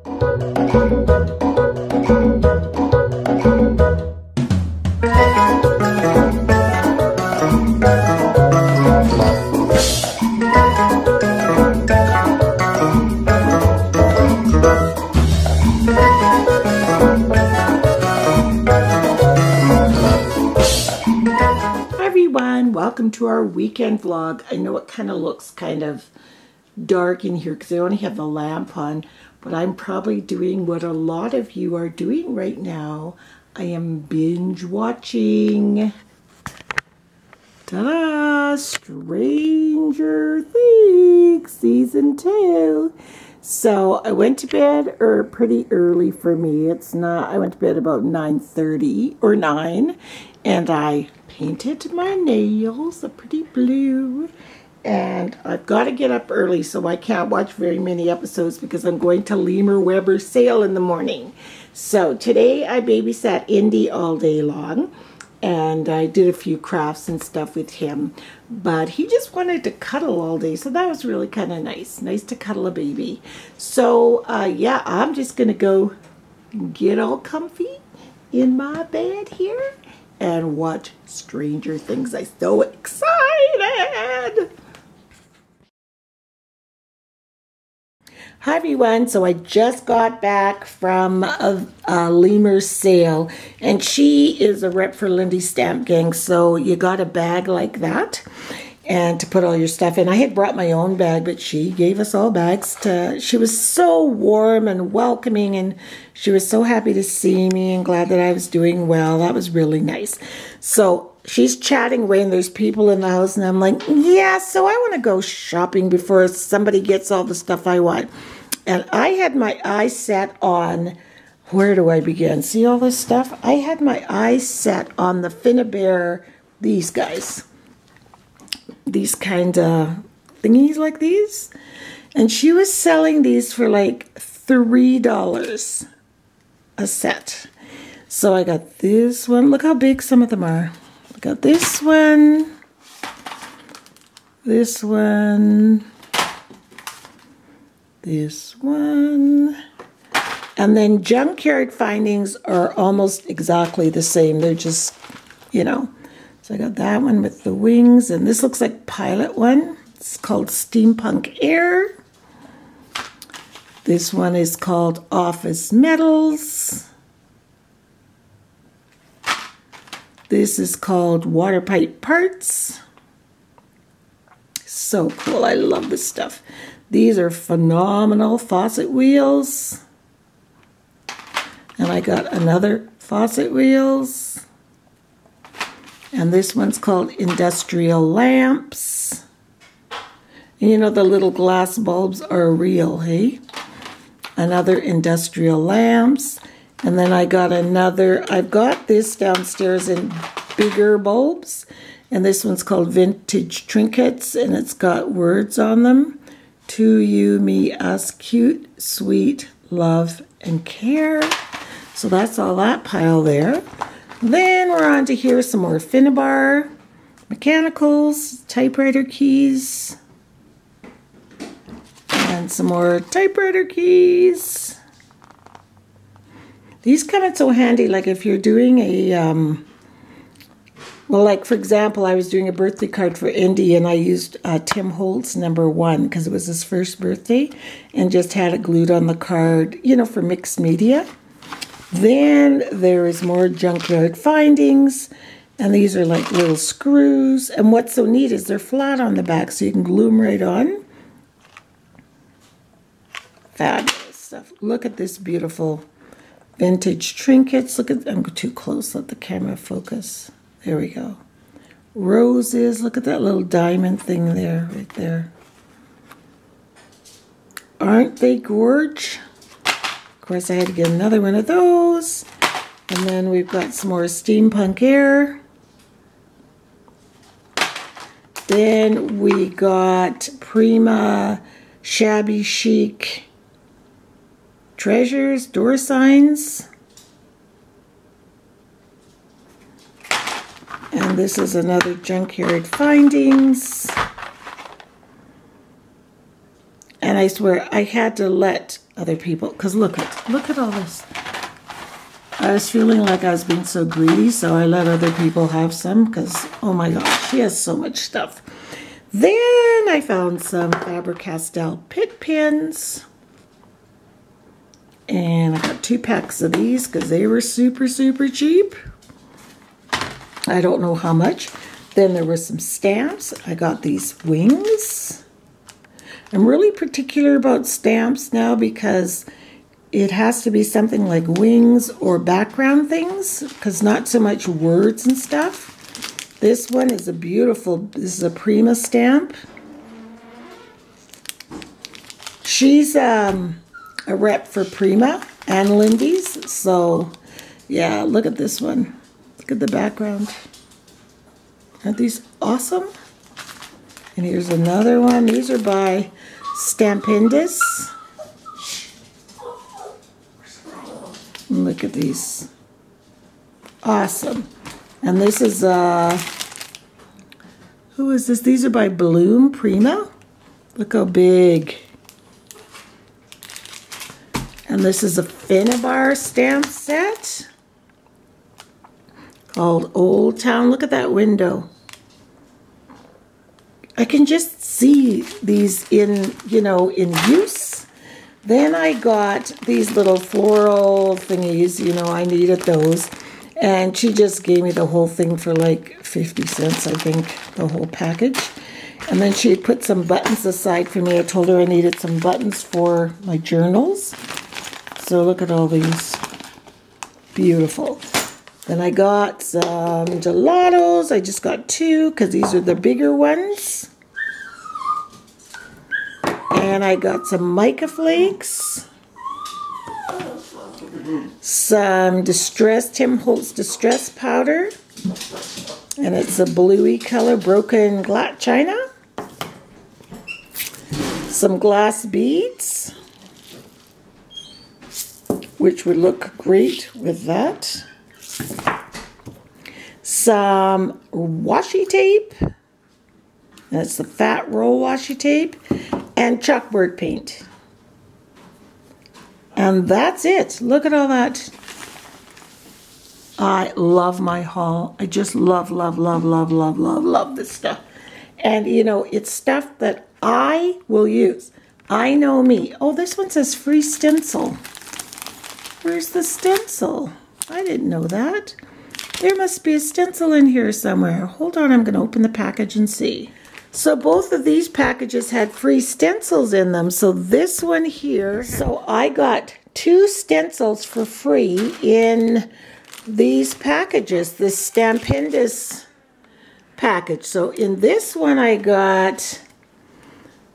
Welcome to our weekend vlog. I know it kind of looks kind of dark in here because I only have the lamp on, but I'm probably doing what a lot of you are doing right now. I am binge watching ta-da! Stranger Things Season 2. So I went to bed pretty early for me. I went to bed about 9:30 or 9, and I painted my nails a pretty blue. And I've got to get up early, so I can't watch very many episodes because I'm going to Lemur Webber sale in the morning. So today I babysat Indy all day long, and I did a few crafts and stuff with him. But he just wanted to cuddle all day, so that was really kind of nice. Nice to cuddle a baby. So yeah, I'm just going to go get all comfy in my bed here and watch Stranger Things. I'm so excited! Hi everyone, so I just got back from a Lemur sale, and she is a rep for Lindy Stamp Gang, so you got a bag like that and to put all your stuff in. I had brought my own bag, but she gave us all bags she was so warm and welcoming, and she was so happy to see me and glad that I was doing well. That was really nice. So she's chatting away and there's people in the house, and I'm like, yeah, so I want to go shopping before somebody gets all the stuff I want. And I had my eyes set on, where do I begin? See all this stuff? I had my eyes set on the Finnabair, these guys. These kind of thingies like these. And she was selling these for like $3 a set. So I got this one. Look how big some of them are. I got this one. This one. This one. And then Junkyard Findings are almost exactly the same. They're just, you know. So I got that one with the wings, and this looks like Pilot one. It's called Steampunk Air. This one is called Office Metals. This is called Water Pipe Parts. So cool. I love this stuff. These are phenomenal faucet wheels. And I got another faucet wheels. And this one's called Industrial Lamps. And you know the little glass bulbs are real, hey? Another Industrial Lamps. And then I got another, I've got this downstairs in bigger bulbs. And this one's called Vintage Trinkets, and it's got words on them. To you, me, us, cute, sweet, love, and care. So that's all that pile there. Then we're on to here, some more Finnabair, mechanicals, typewriter keys, and some more typewriter keys. These come in so handy, like if you're doing a, well, like for example, I was doing a birthday card for Indy, and I used Tim Holtz #1 because it was his first birthday, and just had it glued on the card, you know, for mixed media. Then there is more Junkyard Findings, and these are like little screws. And what's so neat is they're flat on the back, so you can glue them right on. Fabulous stuff. Look at this beautiful Vintage Trinkets. Look at, I'm too close, let the camera focus. There we go. Roses, look at that little diamond thing there, right there. Aren't they gorge? Of course, I had to get another one of those. And then we've got some more Steampunk Air. Then we got Prima Shabby Chic Treasures, door signs. And this is another Junkyard Findings. And I swear, I had to let other people, because look at all this. I was feeling like I was being so greedy, so I let other people have some because, oh my gosh, she has so much stuff. Then I found some Faber-Castell Pitt pins. And I got 2 packs of these because they were super, super cheap. I don't know how much. Then there were some stamps. I got these wings. I'm really particular about stamps now because it has to be something like wings or background things, because not so much words and stuff. This one is a beautiful, this is a Prima stamp. She's a rep for Prima and Lindy's, so yeah, look at this one. Look at the background. Aren't these awesome? And here's another one. These are by Stampendous. Look at these. Awesome. And this is, who is this? These are by Bloom Prima. Look how big. And this is a Finnabar stamp set called Old Town. Look at that window. I can just see these in, you know, in use. Then I got these little floral thingies, you know, I needed those. And she just gave me the whole thing for like 50 cents, I think, the whole package. And then she put some buttons aside for me. I told her I needed some buttons for my journals. So look at all these. Beautiful. Then I got some gelatos. I just got 2 because these are the bigger ones. And I got some mica flakes. Some Tim Holtz distress powder. And it's a bluey color, broken glass china. Some glass beads, which would look great with that. Some washi tape. That's the fat roll washi tape. And chalkboard paint. And that's it. Look at all that. I love my haul. I just love, love, love, love, love, love, love this stuff. And, you know, it's stuff that I will use. I know me. Oh, this one says free stencil. Where's the stencil? I didn't know that. There must be a stencil in here somewhere. Hold on, I'm going to open the package and see. So both of these packages had free stencils in them. So this one here, so I got 2 stencils for free in these packages, this Stampendous package. So in this one I got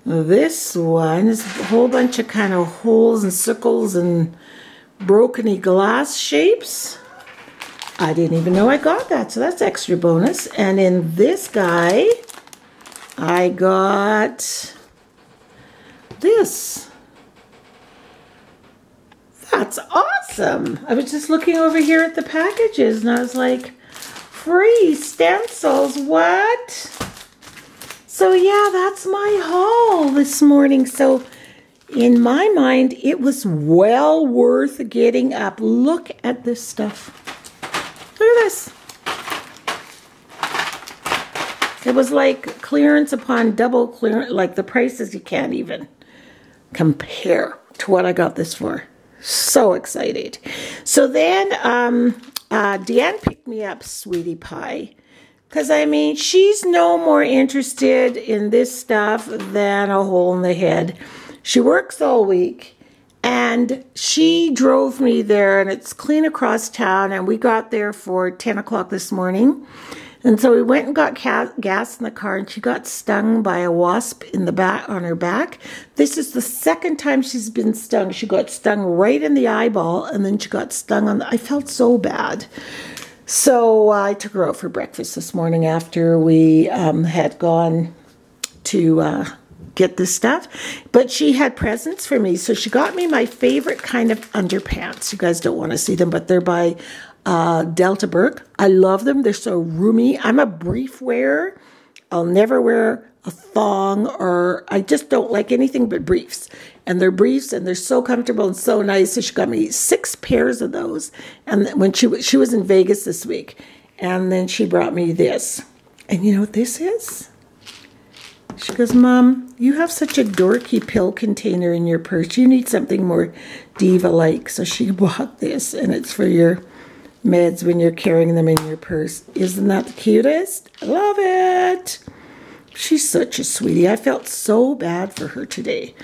this one. There's a whole bunch of kind of holes and circles and brokeny glass shapes. I didn't even know I got that, so that's extra bonus. And in this guy, I got this. That's awesome. I was just looking over here at the packages and I was like, free stencils, what? So yeah, that's my haul this morning. So in my mind, it was well worth getting up. Look at this stuff. Look at this. It was like clearance upon double clearance, like the prices you can't even compare to what I got this for. So excited. So then Deanne picked me up Sweetie Pie. Because, I mean, she's no more interested in this stuff than a hole in the head. She works all week. And she drove me there, and it's clean across town. And we got there for 10 o'clock this morning. And so we went and got gas in the car, and she got stung by a wasp in the back, on her back. This is the second time she's been stung. She got stung right in the eyeball, and then she got stung on the... I felt so bad. So I took her out for breakfast this morning after we had gone to get this stuff. But she had presents for me. So she got me my favorite kind of underpants. You guys don't want to see them, but they're by... Delta Burke. I love them. They're so roomy. I'm a brief wearer. I'll never wear a thong, or I just don't like anything but briefs. And they're briefs and they're so comfortable and so nice. So she got me 6 pairs of those. And when she was in Vegas this week. And then she brought me this. And you know what this is? She goes, Mom, you have such a dorky pill container in your purse. You need something more diva-like. So she bought this, and it's for your meds when you're carrying them in your purse. Isn't that the cutest? I love it. She's such a sweetie. I felt so bad for her today.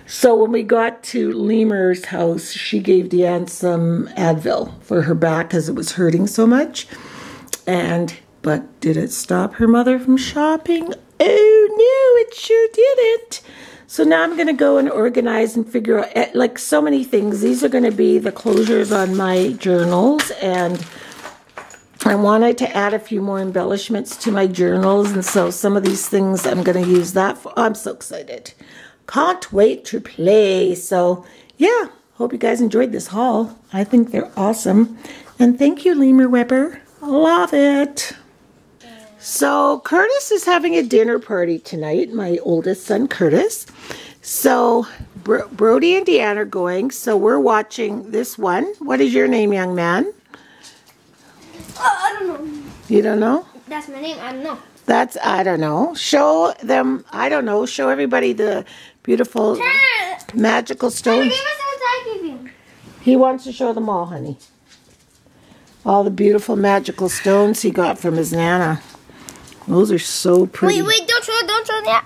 So when we got to Lemur's house, she gave Deanne some Advil for her back because it was hurting so much. But did it stop her mother from shopping? Oh no, it sure didn't. So now I'm going to go and organize and figure out, like so many things. These are going to be the closures on my journals, and I wanted to add a few more embellishments to my journals, and so some of these things I'm going to use that for. I'm so excited. Can't wait to play. So yeah, hope you guys enjoyed this haul. I think they're awesome. And thank you, Lemur Weber. Love it. So Curtis is having a dinner party tonight, my oldest son Curtis. So Brody and Deanne are going, so we're watching this one. What is your name, young man? I don't know. You don't know? That's my name, I don't know. That's, I don't know. Show them, I don't know, show everybody the beautiful magical stones. He wants to show them all, honey. All the beautiful magical stones he got from his Nana. Those are so pretty. Wait, don't show that.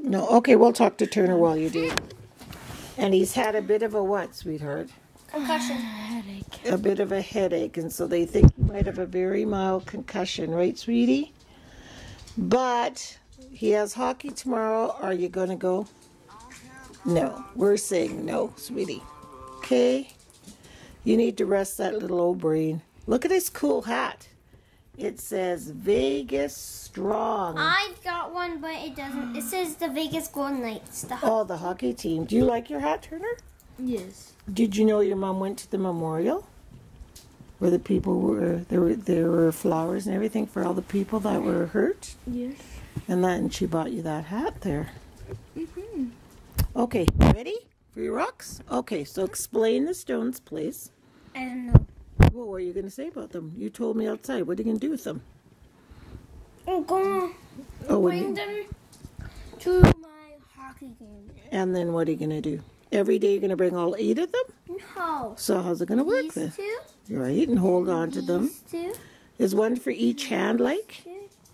No, okay, we'll talk to Turner while you do. And he's had a bit of a what, sweetheart? Concussion. A bit of a headache, and so they think he might have a very mild concussion, right, sweetie? But he has hockey tomorrow. Are you going to go? No, we're saying no, sweetie. Okay? You need to rest that little old brain. Look at his cool hat. It says Vegas Strong. I got one, but it doesn't. It says the Vegas Golden Knights. The hockey team. Do you like your hat, Turner? Yes. Did you know your mom went to the memorial? Where the people were, there were flowers and everything for all the people that were hurt? Yes. And she bought you that hat there. Mm-hmm. Okay, ready for your rocks? Okay, so explain the stones, please. I don't know. Well, what are you going to say about them? You told me outside. What are you going to do with them? I'm going to bring them to my hockey game. And then what are you going to do? Every day you're going to bring all 8 of them? No. So how's it going to work then? These two. Right, and hold on to them. These two. Is one for each hand, like?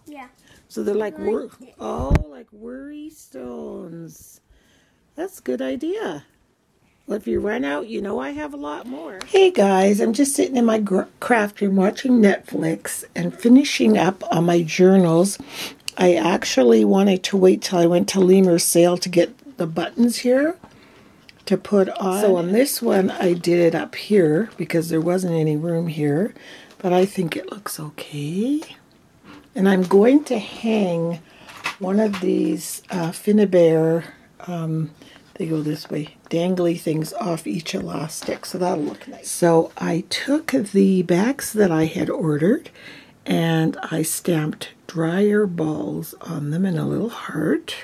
Yeah. So they're like like worry stones. That's a good idea. Well, if you run out, you know I have a lot more. Hey guys, I'm just sitting in my craft room watching Netflix and finishing up on my journals. I actually wanted to wait till I went to Lemur's sale to get the buttons here to put on. So on this one, I did it up here because there wasn't any room here, but I think it looks okay. And I'm going to hang one of these Finnabair, they go this way, dangly things off each elastic, so that'll look nice. So I took the bags that I had ordered and I stamped dryer balls on them in a little heart.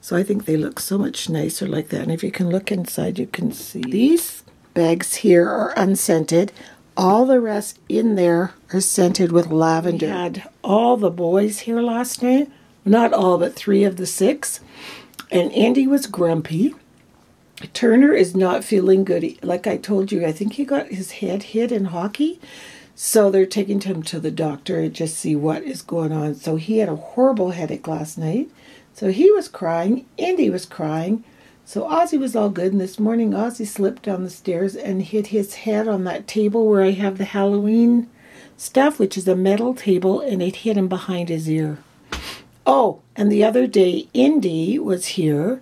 So I think they look so much nicer like that. And if you can look inside, you can see these bags here are unscented. All the rest in there are scented with lavender. We had all the boys here last night. Not all, but 3 of the 6. And Andy was grumpy. Turner is not feeling good. Like I told you, I think he got his head hit in hockey. So they're taking him to the doctor and just see what is going on. So he had a horrible headache last night. So he was crying. Andy was crying. So Ozzy was all good. And this morning, Ozzy slipped down the stairs and hit his head on that table where I have the Halloween stuff, which is a metal table, and it hit him behind his ear. Oh, and the other day, Indy was here,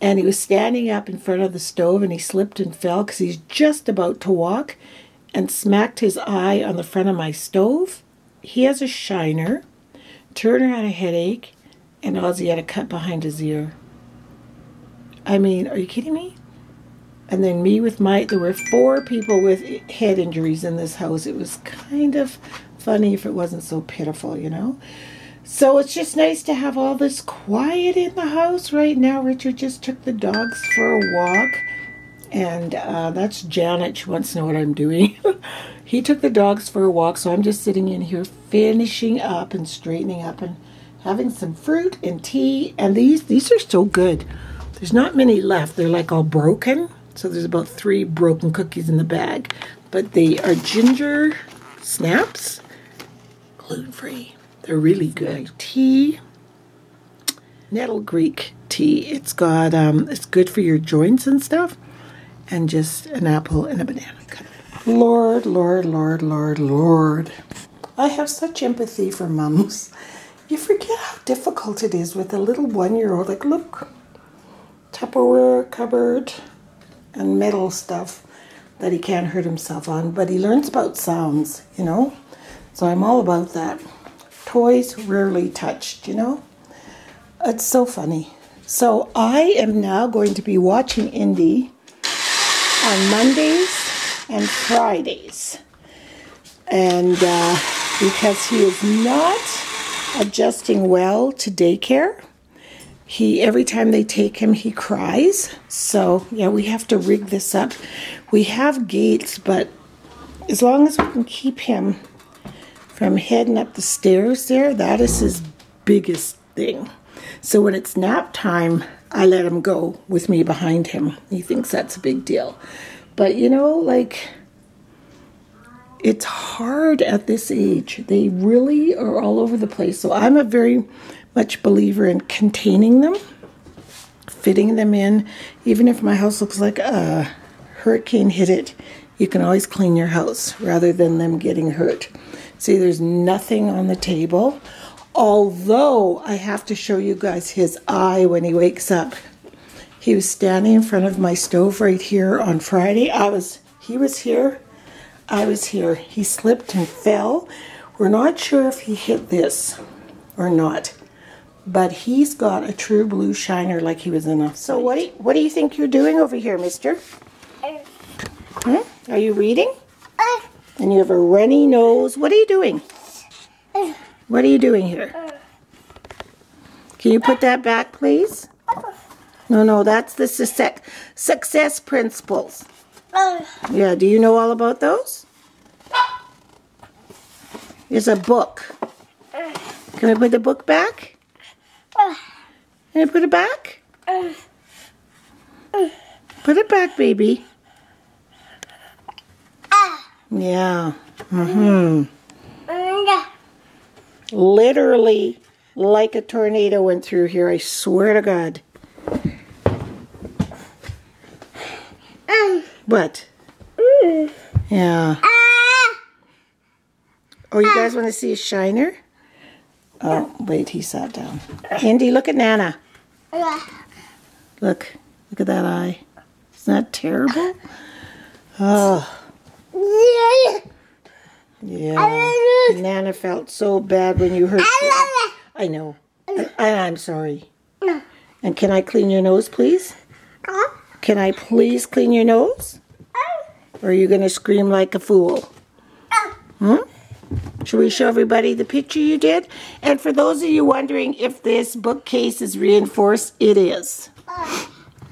and he was standing up in front of the stove, and he slipped and fell because he's just about to walk and smacked his eye on the front of my stove. He has a shiner. Turner had a headache, and Ozzy had a cut behind his ear. I mean, are you kidding me? And then me with there were 4 people with head injuries in this house. It was kind of funny if it wasn't so pitiful, you know? So it's just nice to have all this quiet in the house right now. Richard just took the dogs for a walk. And that's Janet. She wants to know what I'm doing. He took the dogs for a walk, so I'm just sitting in here finishing up and straightening up and having some fruit and tea. And these are so good. There's not many left. They're like all broken. So there's about 3 broken cookies in the bag. But they are ginger snaps, gluten-free. They're really good. Tea, nettle Greek tea. It's got, it's good for your joints and stuff. And just an apple and a banana. Lord, Lord, Lord, Lord, Lord. I have such empathy for mums. You forget how difficult it is with a little 1-year-old. Like, look, Tupperware cupboard and metal stuff that he can't hurt himself on. But he learns about sounds, you know. So I'm all about that. Toys rarely touched, you know. It's so funny. So I am now going to be watching Indy on Mondays and Fridays. And because he is not adjusting well to daycare, every time they take him, he cries. So yeah, we have to rig this up. We have gates, but as long as we can keep him from heading up the stairs there, that is his biggest thing. So when it's nap time, I let him go with me behind him. He thinks that's a big deal. But you know, like, it's hard at this age. They really are all over the place. So I'm a very much believer in containing them, fitting them in. Even if my house looks like a hurricane hit it, you can always clean your house rather than them getting hurt. See, there's nothing on the table. Although I have to show you guys his eye when he wakes up. He was standing in front of my stove right here on Friday. He was here. I was here. He slipped and fell. We're not sure if he hit this or not. But he's got a true blue shiner like he was in a... So what do you think you're doing over here, mister? Are you reading? And you have a runny nose. What are you doing? What are you doing here? Can you put that back, please? No, that's the success principles. Yeah, do you know all about those? There's a book. Can I put the book back? Can I put it back? Put it back, baby. Yeah. Literally like a tornado went through here, I swear to God. What? Yeah. Oh, you guys want to see a shiner? Oh, wait, he sat down. Indy, look at Nana. Look at that eye. Isn't that terrible? Oh. Yeah. Nana felt so bad when you hurt her. I know. I'm sorry. And can I clean your nose, please? Can I please clean your nose? Or are you going to scream like a fool? Should we show everybody the picture you did? And for those of you wondering if this bookcase is reinforced, it is.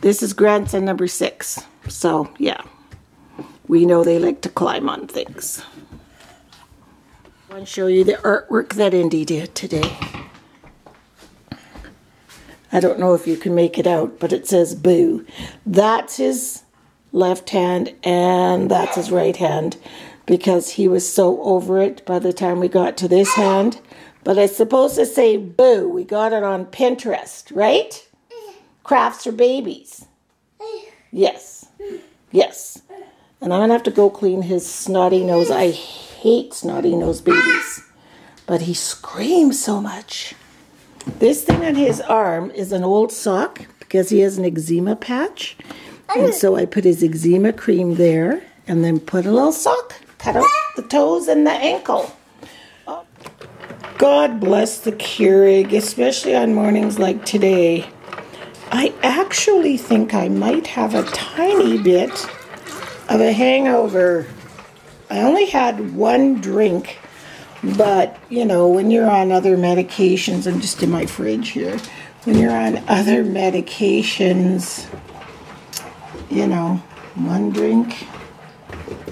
This is grandson number 6. So, yeah. We know they like to climb on things. I want to show you the artwork that Indy did today. I don't know if you can make it out, but it says boo. That's his left hand and that's his right hand because he was so over it by the time we got to this hand. But it's supposed to say boo. We got it on Pinterest, right? Crafts for babies. Yes. Yes. And I'm going to have to go clean his snotty nose. I hate snotty nose babies. But he screams so much. This thing on his arm is an old sock because he has an eczema patch. And so I put his eczema cream there and then put a little sock. Cut out the toes and the ankle. God bless the Keurig, especially on mornings like today. I actually think I might have a tiny bit of a hangover. I only had one drink But, you know, when you're on other medications, I'm just in my fridge here. When you're on other medications, you know, one drink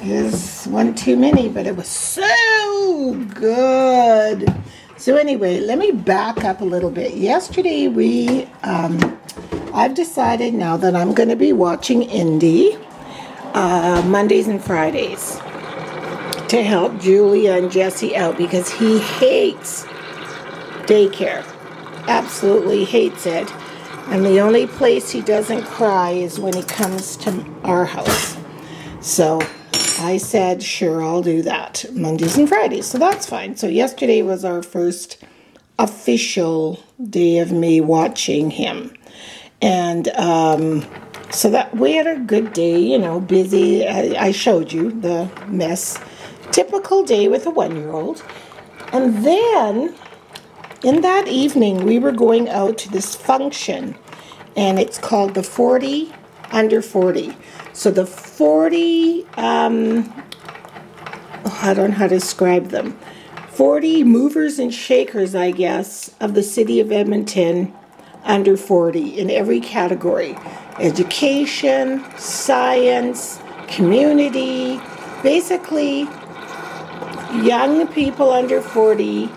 is one too many, but it was so good. So anyway, let me back up a little bit. Yesterday I've decided now that I'm going to be watching Indy Mondays and Fridays to help Julia and Jesse out because he hates daycare. Absolutely hates it. And the only place he doesn't cry is when he comes to our house. So I said, sure, I'll do that. Mondays and Fridays. So that's fine. So yesterday was our first official day of me watching him. And so that we had a good day, you know, busy. I showed you the mess. Typical day with a 1-year-old. And then in that evening, we were going out to this function, and it's called the 40 Under 40. So the 40, I don't know how to describe them, 40 movers and shakers, I guess, of the city of Edmonton under 40 in every category. Education, science, community, basically young people under 40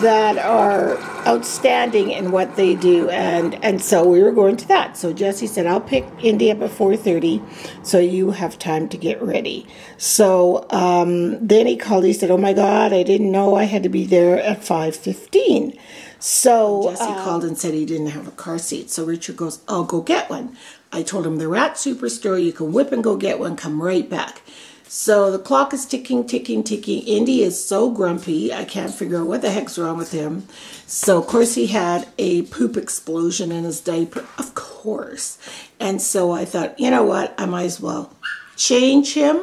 that are outstanding in what they do, and so we were going to that. So Jesse said, I'll pick Indy up at 4:30 so you have time to get ready. So then he called, he said, oh my God, I didn't know I had to be there at 5:15. So Jesse called and said he didn't have a car seat. So Richard goes, I'll go get one. I told him they're at Superstore, you can whip and go get one, come right back. So the clock is ticking, ticking, ticking. Indy is so grumpy. I can't figure out what the heck's wrong with him. So, of course, he had a poop explosion in his diaper. Of course. And so I thought, you know what? I might as well change him,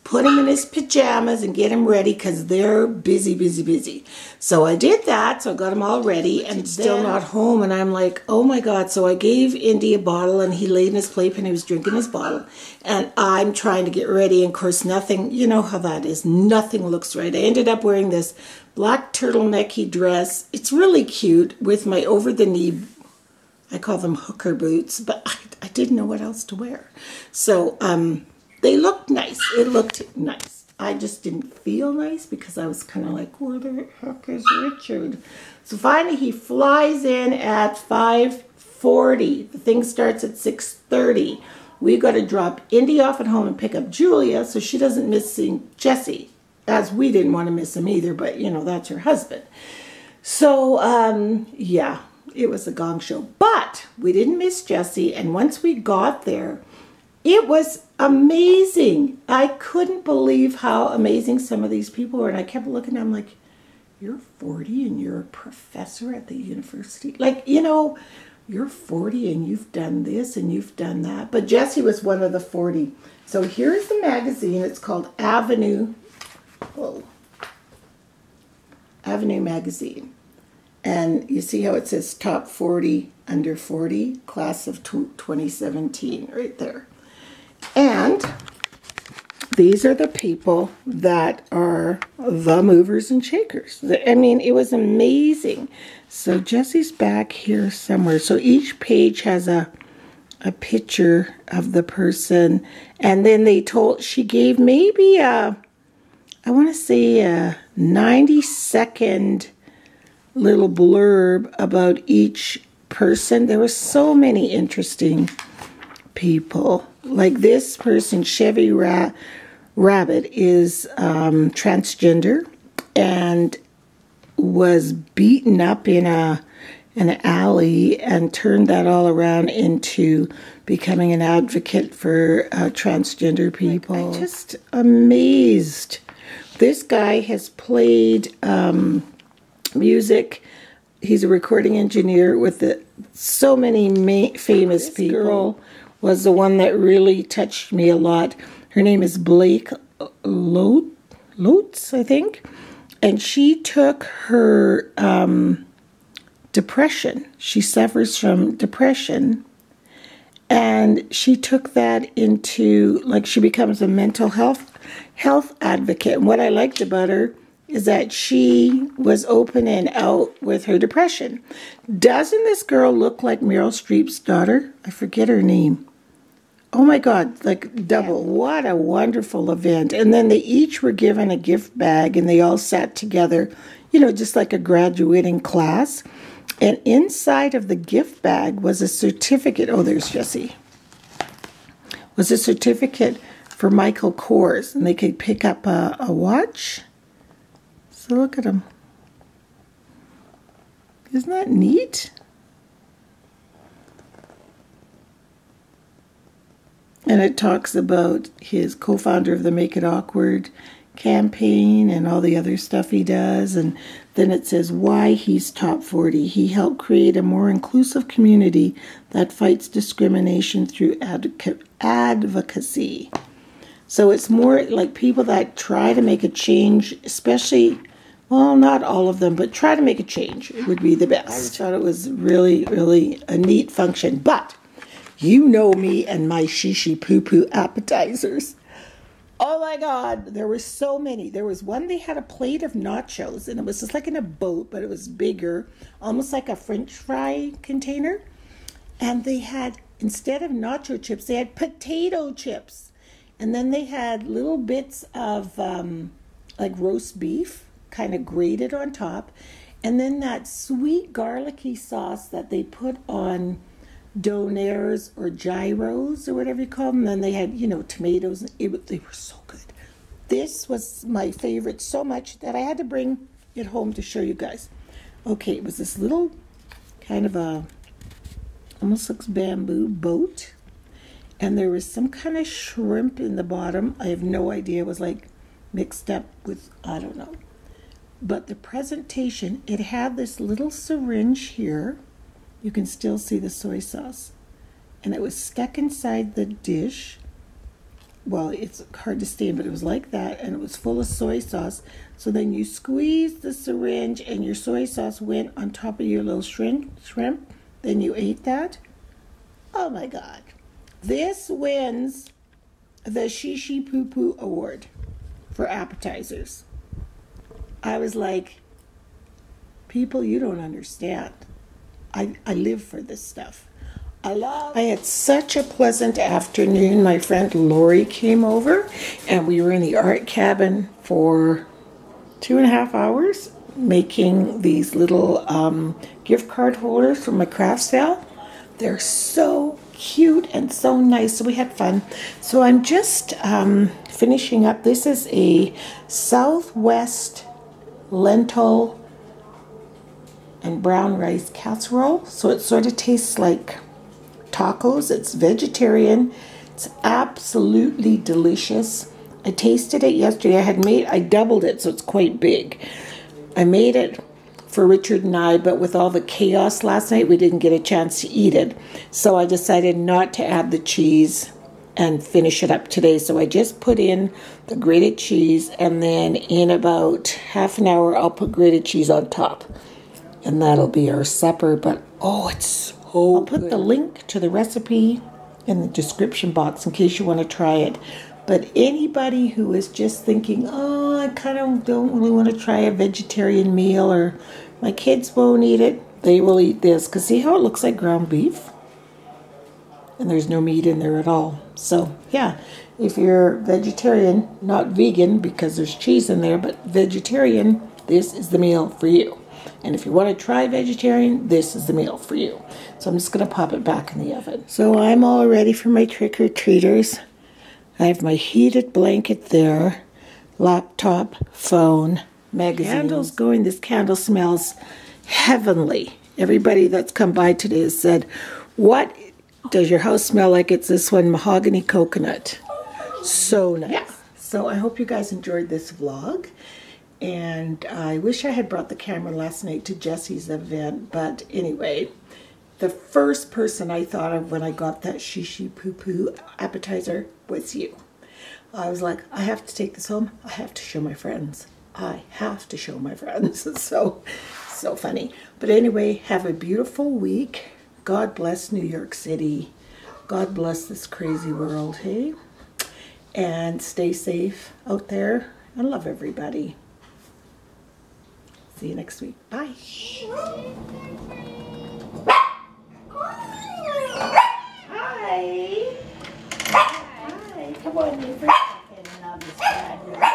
put him in his pajamas, and get him ready because they're busy, busy, busy. So I did that. So I got him all ready and still not home. And I'm like, oh, my God. So I gave Indy a bottle, and he laid in his plate and he was drinking his bottle. And I'm trying to get ready. And, of course, nothing, you know how that is. Nothing looks right. I ended up wearing this black turtlenecky dress. It's really cute with my over-the-knee, I call them hooker boots, but I didn't know what else to wear. So they looked nice. It looked nice. I just didn't feel nice because I was kind of like, where the heck is Richard? So finally he flies in at 5:40. The thing starts at 6:30. We got to drop Indy off at home and pick up Julia so she doesn't miss seeing Jesse, as we didn't want to miss him either, but, you know, that's her husband. So, yeah, it was a gong show. But we didn't miss Jesse, and once we got there, it was amazing. I couldn't believe how amazing some of these people were, and I kept looking at them like, you're 40 and you're a professor at the university? Like, you know, you're 40 and you've done this and you've done that. But Jesse was one of the 40. So here's the magazine. It's called Avenue. Whoa. Avenue Magazine. And you see how it says top 40 under 40, class of 2017, right there. And these are the people that are the movers and shakers. I mean, it was amazing. So Jesse's back here somewhere. So each page has a picture of the person. And then she gave maybe I want to say a 90-second little blurb about each person. There were so many interesting people. Like this person, Chevy Rabbit, is transgender and was beaten up in an alley and turned that all around into becoming an advocate for transgender people. I'm just amazed. This guy has played music. He's a recording engineer with so many famous people. This girl was the one that really touched me a lot. Her name is Blake Lotz, I think. And she took her depression. She suffers from depression. And she took that into, like, she becomes a mental health advocate. And what I liked about her is that she was open and out with her depression. Doesn't this girl look like Meryl Streep's daughter? I forget her name. Oh my God, like double. What a wonderful event. And then they each were given a gift bag and they all sat together, you know, just like a graduating class. And inside of the gift bag was a certificate. Oh, there's Jessie. Was a certificate for Michael Kors. And they could pick up a watch. So look at him. Isn't that neat? And it talks about his co-founder of the Make It Awkward campaign and all the other stuff he does. And then it says why he's top 40. He helped create a more inclusive community that fights discrimination through advocacy. So it's more like people that try to make a change, especially, well, not all of them, but try to make a change would be the best. I thought it was really, really a neat function. But you know me and my shishi poo poo appetizers. Oh my God, there were so many. There was one, they had a plate of nachos, and it was just like in a boat, but it was bigger, almost like a French fry container. And they had, instead of nacho chips, they had potato chips. And then they had little bits of like roast beef, kind of grated on top. And then that sweet garlicky sauce that they put on donaires or gyros or whatever you call them. Then they had, you know, tomatoes. They were so good. This was my favorite so much that I had to bring it home to show you guys. Okay, it was this little kind of a, almost looks bamboo boat. And there was some kind of shrimp in the bottom. I have no idea. It was like mixed up with, I don't know. But the presentation, it had this little syringe here. You can still see the soy sauce. And it was stuck inside the dish. Well, it's hard to stand, but it was like that. And it was full of soy sauce. So then you squeezed the syringe and your soy sauce went on top of your little shrimp. Then you ate that. Oh my God. This wins the Shishi Poo Poo Award for appetizers. I was like, people, you don't understand. I live for this stuff. I had such a pleasant afternoon. My friend Lori came over and we were in the art cabin for 2.5 hours making these little gift card holders from a craft sale. They're so cute and so nice. So we had fun. So I'm just finishing up. This is a Southwest lentil and brown rice casserole. So it sort of tastes like tacos. It's vegetarian. It's absolutely delicious. I tasted it yesterday. I doubled it, so it's quite big. I made it for Richard and I, but with all the chaos last night, we didn't get a chance to eat it. So I decided not to add the cheese and finish it up today. So I just put in the grated cheese, and then in about half an hour, I'll put grated cheese on top. And that'll be our supper. But, oh, it's so I'll put the link to the recipe in the description box in case you want to try it. But anybody who is just thinking, oh, I kind of don't really want to try a vegetarian meal, or my kids won't eat it, they will eat this. Because see how it looks like ground beef? And there's no meat in there at all. So, yeah, if you're vegetarian, not vegan because there's cheese in there, but vegetarian, this is the meal for you. And if you want to try vegetarian, this is the meal for you. So I'm just going to pop it back in the oven. So I'm all ready for my trick-or-treaters. I have my heated blanket there, laptop, phone, magazines. Candles going. This candle smells heavenly. Everybody that's come by today has said, what does your house smell like? It's this one, mahogany coconut. So nice. Yeah. So I hope you guys enjoyed this vlog. And I wish I had brought the camera last night to Jessie's event. But anyway, the first person I thought of when I got that Shishi Poo Poo appetizer was you. I was like, I have to take this home. I have to show my friends. I have to show my friends. It's so funny. But anyway, have a beautiful week. God bless New York City. God bless this crazy world, hey? And stay safe out there. I love everybody. See you next week. Bye. Hi. Hi. Come on, you first second, and I'll just grab you.